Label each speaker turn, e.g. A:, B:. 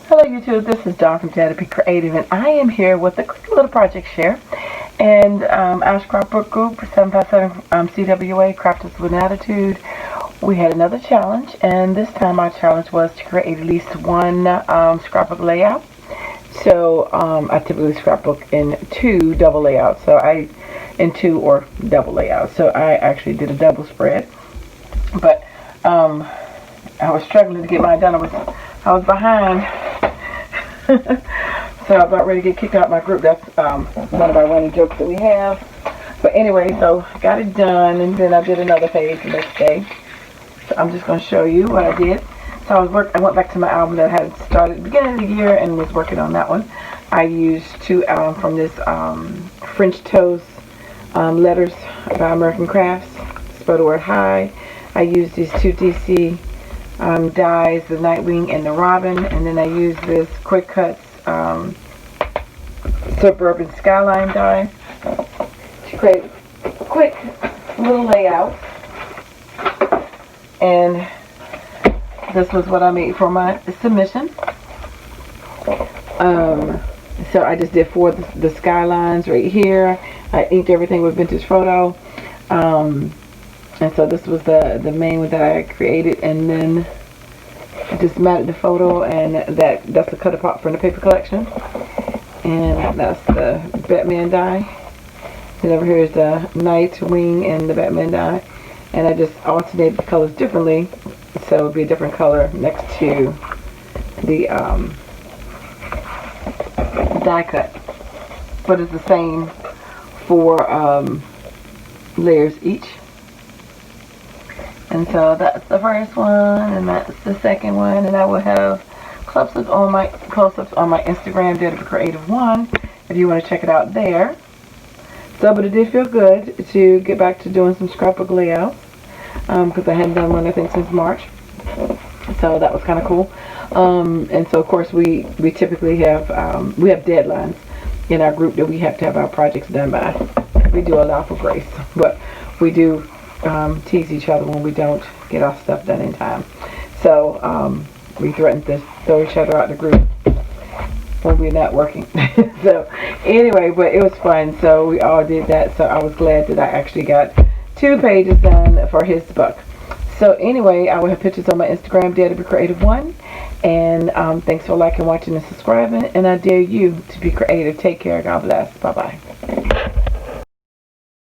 A: Hello YouTube, this is Dawn from DaretoBeCreative, and I am here with a quick little project share. And our scrapbook group, 757 CWA, Crafters with an Attitude, we had another challenge, and this time our challenge was to create at least one scrapbook layout. So I typically scrapbook in two double layouts, so I actually did a double spread, but I was struggling to get mine done. I was behind. So I'm about ready to get kicked out of my group. That's one of our running jokes that we have. But anyway, so I got it done, and then I did another page the next day. So I'm just going to show you what I did. So I went back to my album that I had started at the beginning of the year and was working on that one. I used two from this French Toast letters by American Crafts. Spell the word hi. I used these two DC dies, the Nightwing and the Robin, and then I used this Quick Cuts Suburban Skyline die to create a quick little layout. And this was what I made for my submission. So I just did four of the skylines right here. I inked everything with Vintage Photo. And so this was the main one that I created, and then I just matted the photo, and that's the cut apart from the paper collection. And that's the Batman die. And over here is the Nightwing and the Batman die. And I just alternated the colors differently, so it would be a different color next to the die cut. But it's the same for layers each. And so that's the first one, and that's the second one, and I will have close-ups on my Instagram, DaretoBeCreative1, if you want to check it out there. So, but it did feel good to get back to doing some scrapbook layouts, because I hadn't done one, I think, since March. So that was kind of cool. And so, of course, we typically have deadlines in our group that we have to have our projects done by. We do allow for grace, but we do tease each other when we don't get our stuff done in time. So we threaten to throw each other out the group when we're not working. So anyway, but it was fun, so we all did that. So I was glad that I actually got 2 pages done for his book. So anyway, I will have pictures on my Instagram, DaretoBeCreative1, and thanks for liking, watching, and subscribing, and I dare you to be creative. Take care. God bless. Bye bye.